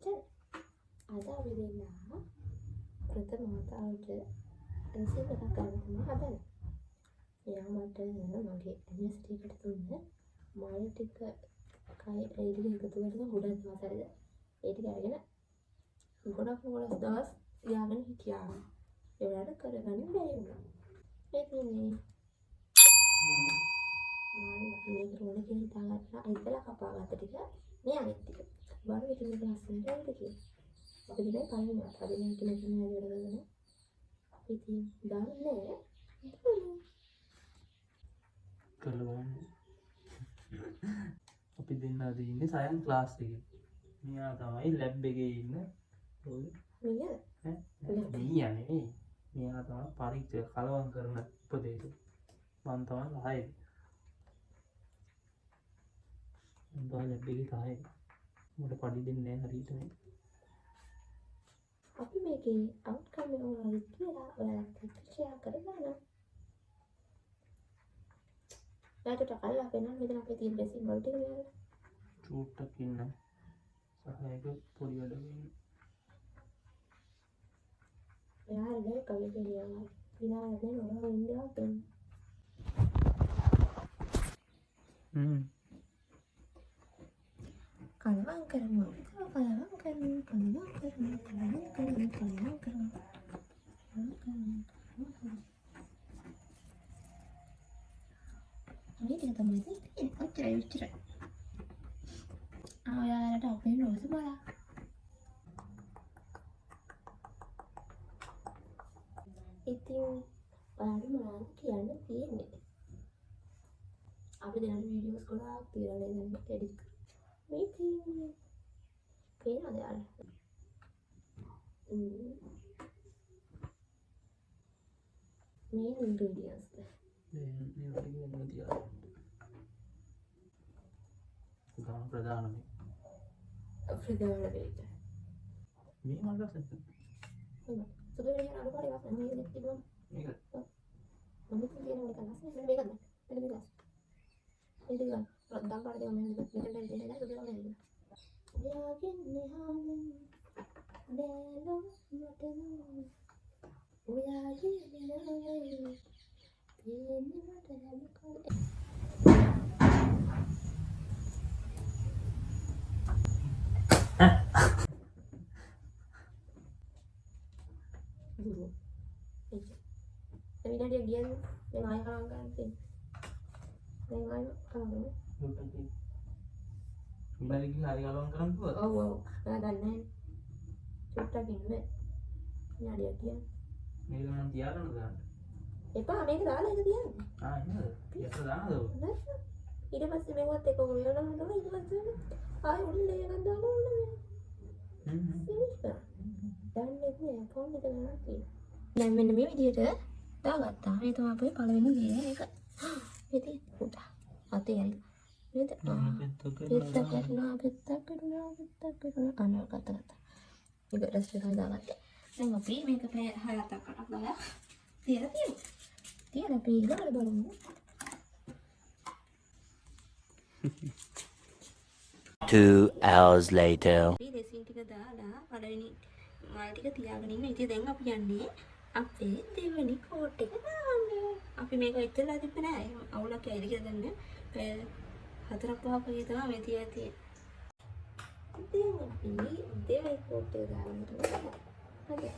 Jadi, ada bedanya ප්‍රථම වතාවට receiver එකක් ගන්න තමයි හදන්නේ. එයා මට මගේ ඇනිවර්සරි එකට දුන්න මාළු ටික කයි ඒ ටික එකතු කරලා ගොඩක් දවස් හරිද ඒ ටික අරගෙන ගොඩක් දවස් යාගෙන හිටියා. ඒ වලට කරගන්න බැරි වුණා. ඒක නේ මේක රෝණ කියලා හිතාගත්තා. ඉතලා කපාගත්ත ටික මේ අනිත් ටික. බලන්න ඉතින් මේක ලස්සනට නේද කියලා. අපි දිනේ කලින් අපි මේ කිලෝ වැඩි කරගෙන ඉතින් දාන්නේ කලවන්න අපි දෙන්න අද ඉන්නේ සයන්ස් ක්ලාස් එකේ. මෙයා තමයි ලැබ් එකේ ඉන්න ඔය මෙයා නෙවෙයි. මෙයා තමයි පරීක්ෂා කලවම් කරන උපදේශක. මම තමයි ලහයි. මම තමයි ලැබ් එකේ තමයි. මට පඩි දෙන්නේ නැහැ හරියට මේ. අපි මේකේ අවුට්කම් එක මොනවද කියලා ඔයාලත් එක්ක ෂෙයා කරගන්න. යාට කල්ලා වෙනවා මෙතන අපේ තියෙන රෙසින් වල ටික මෙයාලා චූට්ටක් ඉන්න සහයක පොඩි වැඩ වෙන්නේ. එයාගේ කවි කියනවා විනාඩියක් නෝන ඉන්නවා දෙන්න. කලවම් කරමු. මේ ටික තමයි තියෙන්නේ. ඔච්චරයි. ඔයාලට අපේ රෝස බලන්න. ඉතින් ඔයාලට මොනවද කියන්න තියෙන්නේ? අපි දෙන වීඩියෝස් ගොඩාක් තියලා නේද එඩිට් කරලා. මේ තියෙන්නේ පේනවද යාළුවා? මේ ඉන්ග්‍රීඩියන්ට්ස් ප්‍රධාන මේ මල්ලස් සුදු වෙන අඩු පාඩේ වස්න මේ දෙක තිබුණා. මේක මම කියන එක ලස්සන මේක ගන්න. මෙන්න මේක. ඒක ගන්න. රද්දම් පාඩේ දෙන්න මෙතන දෙන්න සුදු වෙන එක. යාගෙන නහාලෙන් දැලෝ මටන ඔයාගේ නෑ තියෙන්නේ මට ලැබකල් දුරු ඒක එවිඩිය ගියද මම ආයෙ කරන් ගන්න තියෙන්නේ මම ආයෙ කරන්නේ උඹලා ගිහින් හරි ගලවම් කරන්නකෝ. ඔව් මම දන්නේ චුට්ටක් ඉන්නේ ඥාඩියක් කියන්නේ මේක මම තියාගන්න දාන්න. එපා මේක දාලා එක තියන්න. නේද? යට දානද ඔය? ඊට පස්සේ මේවත් එක්ක ඔය වෙනම හදලා ඊට පස්සේ ආයෙ උඩේ එකක් දාලා ඕන නෑ. දැන් මේක account එක ගන්න තියෙනවා. දැන් මෙන්න මේ විදිහට දාගත්තා. මේ තමයි අපේ පළවෙනි දේ මේක. ඉතින් උඩ අතේ හරි. නේද? පෙත්තක් අනව ගත්තා. ඒක රෙස්ට් එකේ දාගත්තා. දැන් අපි මේක පැය 6-7ක් ගාලා තියලා තියෙනවා. තියලා අපි ඊළඟට බලමු. 2 hours later. අපි රෙසින් ටික දාලා පළවෙනි මාල් ටික තියාගෙන ඉන්න. ඉතින් දැන් අපි යන්නේ අපේ දෙවෙනි කෝට් එක දාන්න. අපි මේක ඉතලා තිබ්බේ නෑ. අවුලක් ඇයිද කියලා දන්නේ. පැය 4-5ක් වගේ තමයි මේ තියලා තියෙන්නේ. ඉතින් අපි දෙවෙනි කෝට් එක දාන්න. හරි.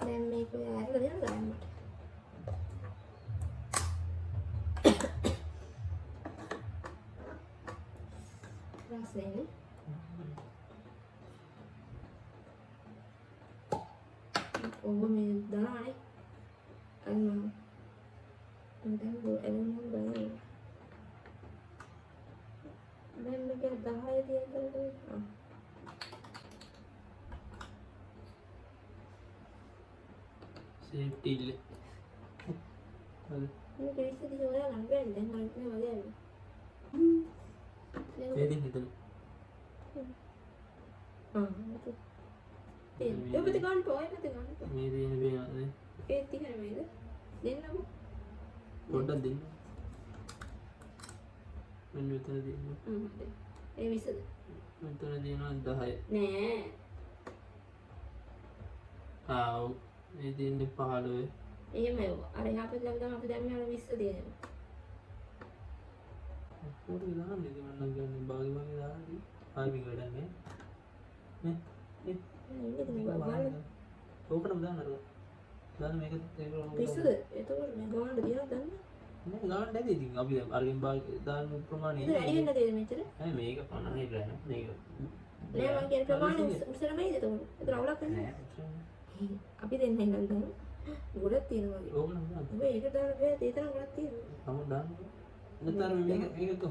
දැන් මේක ඇරලා දෙන්න ගන්න. රසෙන් ඔබ මේ දාන්නේ අන්න දැන් එළවෙන බලන්න. දැන් මේක 10 තියලා කරලා සේෆ්ටි ඉල්ල. හරි. මේක ඉස්සෙල්ලා ඔයාලා නම් වෙන්නේ දැන් මම මේ වගේ ඒදින් හිතන. ඒ ඔබට ගන්න පොයි මත ගන්න. මේ දෙන බේනද? ඒ 30 නෙමෙයිද? දෙන්නම. පොඩ්ඩක් දෙන්න. මෙන්න මෙතන දෙන්න. ඒ 20ද? මෙතන තියෙනවා 10. නෑ. ඔව්. මේ තියෙන්නේ 15. එහෙමයි. අර එහා පැත්තේ ළඟ තමයි අපි දැන් මෙහාට 20 තියෙනවා. පොඩි දාන්නේ මම කියන්නේ බාගි වගේ දාන්නේ. ආයි මේක වැඩන්නේ. නේ? නේද බලන්න. ඕකටම දාන්න අර. දාන්න මේක ඒක පිස්සුද? එතකොට මේ ගානට දිහා දන්න. නෑ ගාන්න නැති ඉතින් අපි අරගෙන බාගි දාන්න ප්‍රමාණය. ඒක වැඩි වෙන්න දෙද මෙච්චර? නෑ මේක පන්නන්නේ බෑ. මේක නෑ මම කියන්නේ ප්‍රමාණය උස්සන මේද එතකොට. ඒක අවුලක් නැහැ. නෑ. අපි දෙන්නේ නම් ගන්න. ගොඩක් තියෙනවා වගේ. ඕකටම දාන්න. ඔබ ඒකට දාන්න බෑ. ඒ තරම් ගොඩක් තියෙනවා. තම දාන්න. නැත්නම් මේක කො.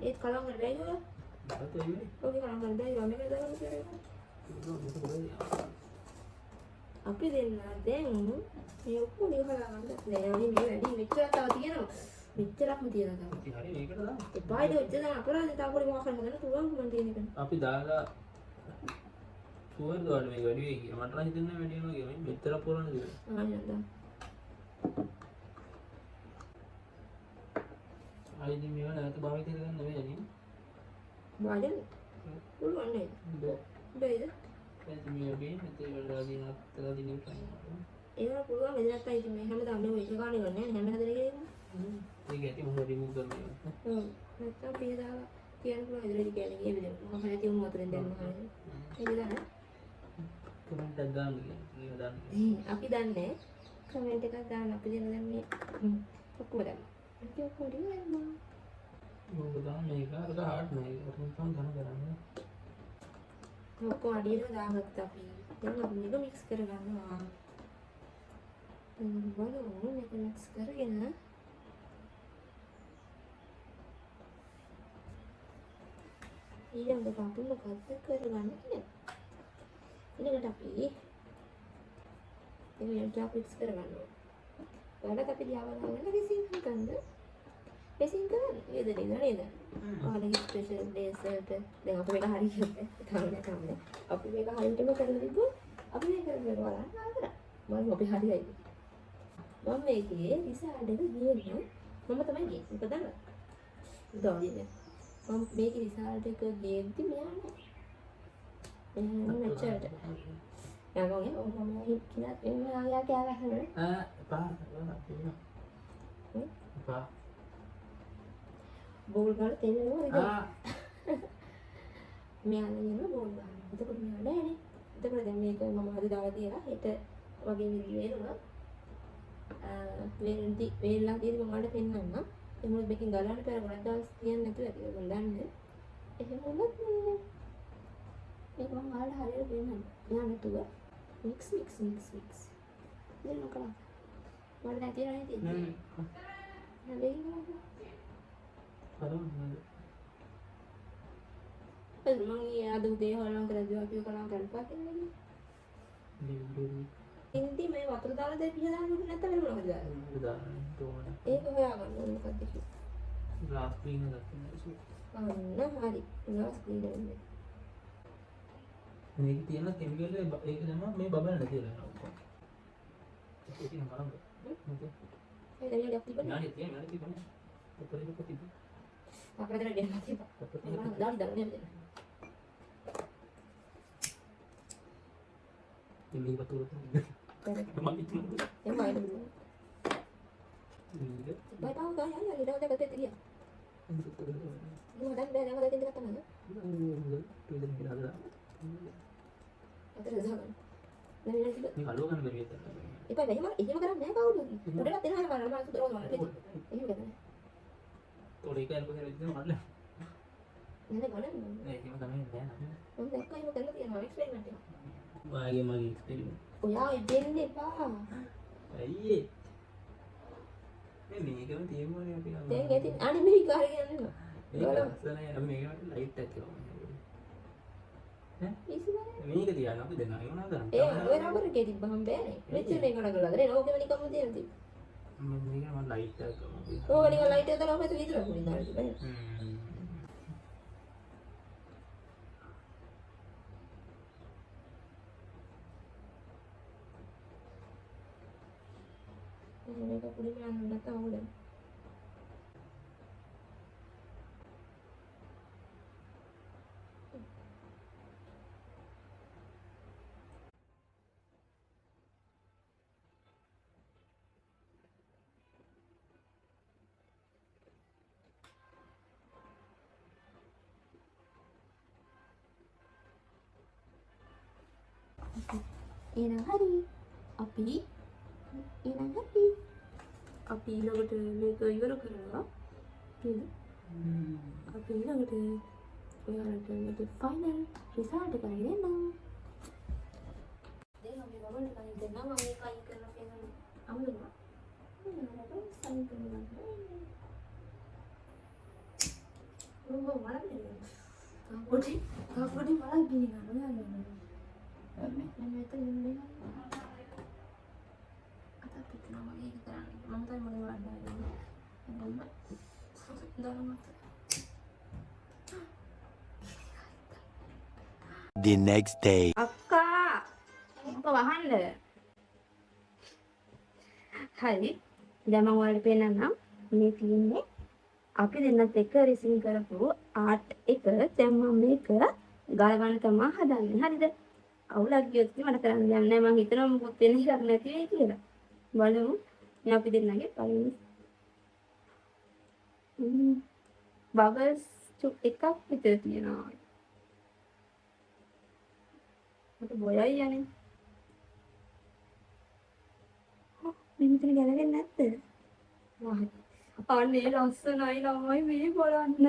ඒත් කලම් වල බෑ නේද? දාතෝ ඉන්නේ. ඔගේ කලම් වල බෑ. මේක දාන්න කියලා. අපි දෙන්න දැන් මේ ඔක්කොම ඉවරලා ගන්න නෑ මේ වැඩි මෙච්චරක් තව තියෙනවා මෙච්චරක්ම තියෙනවා තව ඉතින් හරි මේකට දාන්න. එපායිද ඔච්චර අපරාධ තව පොඩි මොකක් හරි හදන්න පුළුවන් මන් තියෙන එක අපි දාලා සුවර් දාන්න මේක වැඩි වෙයි කියලා. මට නම් හිතෙන්නේ වැඩි වෙනවා කියලා. මේ මෙච්චර පුරන්නේ කියලා. ආයෙ නේද ආයිද මේවා නැවත භාවිතය කරන්න නෙවෙයි නේ. බාඩන් පුළුවන් නේද බෑද ඒක මේ වගේ හිතේ වලලා දින අතලා දින කරනවා. ඒවා පුළුවන් වෙද නැත්නම් ඉතින් මේ හැමදාම මේ එක ගානේ ගන්න නෑ හැම හදන එකේ ඒක ඇති මොකද රිමූව් කරන්නේ. ඔව් නැත්නම් පියදා කියන්න පුළුවන් ඉදිරියට කියන්නේ ඒ විදිහට මොකක් හරි තියුණු අතරින් දැම්ම හරිය ඒක දාන්න කමෙන්ට් එකක් දාන්න කියන්නේ. ඒක දාන්න. අපි දන්නේ කමෙන්ට් එකක් දාන්න අපි දෙන දැන් මේ ඔක්කොම දාන්න ඒක ඔක්කොම රියල්ම මොකද දාන්න මේක අර හાર્ඩ් නෑ. ඒක තමයි ගන්න කරන්නේ. ඔක්කොම අඩියට දාගත්තා අපි දැන් අපි මේක මික්ස් කරගන්නවා බලමු මේක මික්ස් කරගෙන ඊළඟට අපි මොකක්ද කරගන්නේ ඊළඟට අපි මේක මික්ස් කරගන්නවා වැඩක් අපි දිහාවලා රිසින් හිතන්න රිසින් කරන්නේ නේද නේද ආලගේ ස්පෙෂල් ඩේස් වලට දැන් අපි මේක හරියට තමයි අපි මේක හරියටම කරලා තිබ්බොත් අපි මේක කරලා බලන්න ආතර මම අපි හරියයි මම මේකේ රිසල්ට් එක ගියේ මම තමයි ගියේ මොකද දන්නවද දෝලිනේ මම මේකේ රිසල්ට් එක ගියේදී මෙයා නෑ මෙච්චරට යගොනේ ඔහොම හිටිනත් එන්නේ ආයා කෑගහන පා බෝල් ගාලා තෙල් වෙනවා මෙයාලා යන බෝල් ගන්න. එතකොට මෙයා නෑනේ. එතකොට දැන් මේක මම අද දාලා තියලා හෙට වගේ වෙනවා. වේලලා තියෙදි මම ඔයාලට පෙන්නන්නම්. ඒ මොකද මේකෙන් ගලවන්න පෙර ගොඩක් දවස් තියන්න නැතුව ඇති ඒක දන්නේ. එහෙම වුණත් මේක මම ඔයාලට හරියට පෙන්නන්නම්. මෙයා නැතුව මික්ස්. දෙන්න කරා. මට නැති නේද? නෑ දෙන්න. මම අද උදේ හොලම් කරද්දී අපි කලම් කරපුවා කියන්නේ. ඉන්දි මේ වතුර දාලා දැන් පිහ දාන්න ඕනේ නැත්නම් වෙන මොනවද දාන්නේ? ඒක හොයාගන්න ඕනේ මොකක්ද කියලා. ග්ලාස් ක්ලීනර් එකක් තියෙනවා. හරි. ග්ලාස් ක්ලීනර් එක. මේක තියෙන කෙමිකල් ඒක තමයි මේ බබල් නැති වෙලා ඔක්කොම. ඒක තියෙන බලන්න. ඒ දැන් යක් තිබුණා. යානේ තිබුණා. උඩරේ කො තිබුණා. අපිට දැන් දෙන්න තිබ්බා. දාලා නේද? ini betul emang itu emang itu baik tahu kan ya udah kata dia dan kata dia kata mana ada zaman ini kalau kan berbeda itu ada emang ini makanan saya kau dulu udah lah tengah mana masuk terus mana itu ini kan tuh ikan aku hari itu mana nanti mana ini makanan ini nanti kau ini makanan yang mau eksperimen magi eksperimen ඔයා ඉදෙන්න එපා. අයියේ. මේ මේකම තියෙන්නේ අපි නම්. දැන් ඇති අනේ මේ කාර්ය යනවා. ඒක ලස්සනයි. අපි මේකට ලයිට් එකක් කරමු. ඈ? මේක තියන්න අපි දෙන්නා. ඒක මොනවද කරන්නේ? ඒ ඔය රබර් එකේ තිබ්බහම බෑනේ. මෙච්චර මේක නගලා නේ. ඕකෙම නිකම්ම තියෙන තිබ්බ. මේක මම ලයිට් එකක් කරමු. ඕක නිකන් ලයිට් එක දාලා ඔබ විතර පුරින් දාලා තිබ්බනේ. මේක පුඩි මයන් නැත්නම් අවුලයි. එහෙනම් හරි. අපි එහෙනම් හරි. අපි ඊළඟට මේක ඉවර කරනවා. නේද? අපි ඊළඟට ඔයාලට මේක ෆයිනල් රිසල්ට් එක කරගෙන එන්නම්. දැන් අපි බබල් කයින් කරනවා. මම මේක අයින් කරලා පෙන්නන්න අමුලුවා. ඔයාලට සයින් කරනවා. ඕ මලක් පොඩි මලක් ගිනිනවා ඔයාලා. මම මෙතන ඉන්නේ. අත පිටනවා මගේ එක කරන්නේ. මම තමයි මොනේ වඩන්නේ. මම දානවා. The next day. අක්කා මොක වහන්න. හරි. දැන් මම ඔයාලට පෙන්නන්නම්. මේ තියෙන්නේ අපි දෙන්නත් එක්ක රිසින් කරපු ආර්ට් එක. දැන් මම මේක ගලවන්න තමයි හදන්නේ. හරිද? අවුලක් ගියොත් මට කරන්න දෙයක් නැහැ. මම හිතනවා මොකුත් වෙන්නේ එකක් නැති වෙයි කියලා. බලමු. මේ අපි දෙන්නගේ පළවෙනි බබල්ස් එකක් විතර තියෙනවා. මට බොයයි යන්නේ. මේ මෙතන ගැලවෙන්නේ නැද්ද? වාහ්. අනේ ලස්සනයි ළමයි මේ බලන්න.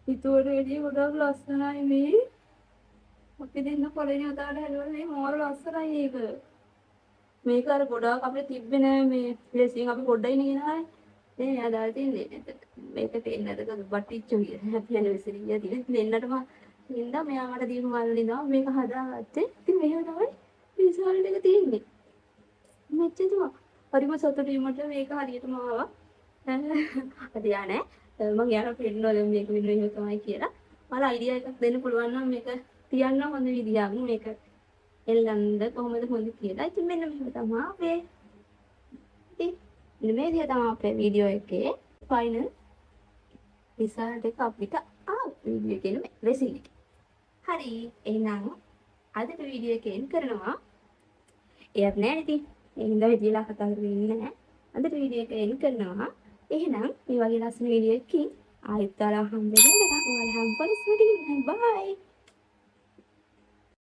ඊටෝර එළිය ගොඩක් ලස්සනයි මේ. අපි දෙන්න පළවෙනි උදාට හැදුවා මේ මොර ලස්සනයි ඒක. මේක අර ගොඩක් අපිට තිබ්බේ නෑ මේ ලෙසින් අපි පොඩ්ඩයි නේ. මේ මෙයා දාලා තියෙන්නේ මේක තේන්නේ නැද්ද බටිච්චු කියලා. හැපි ඇනිවර්සරි කියලා දෙන්නටම හින්දා මෙයා මට දීපු මල්ලිනවා මේක හදාගත්තේ. ඉතින් මෙහෙම තමයි රිසල්ට් එක තියෙන්නේ. මෙච්චරම හරිම සතුටුයි මට මේක හරියටම ආවා. හරියා නෑ. මම යාර ෆ්‍රෙන්ඩ් වල මේක විදිහට තමයි කියලා. මල අයිඩියා එකක් දෙන්න පුළුවන් නම් මේක තියන්න හොඳ විදියක්. මේක එල්ලන්නද කොහොමද හොඳ කියලා. ඉතින් මෙන්න මෙහෙම තමයි අපේ ඉතින් මේ විදිහ තමයි අපේ වීඩියෝ එකේ ෆයිනල් රිසල්ට් එක අපිට වීඩියෝ එකේ නෙමෙයි රෙසින් එක. හරි. එහෙනම් අදට වීඩියෝ එක එන් කරනවා. එයක් නෑ ඉතින්. ඒ හින්දා විදියලා කතා කරගෙන ඉන්නේ නෑ. අදට වීඩියෝ එක එන් කරනවා. එහෙනම් මේ වගේ ලස්සන වීඩියෝ එකකින් ආයෙත් ඔයාලා හම්බ වෙනවා. ඔයාලා හැම පොලිස් වැඩි. බයි.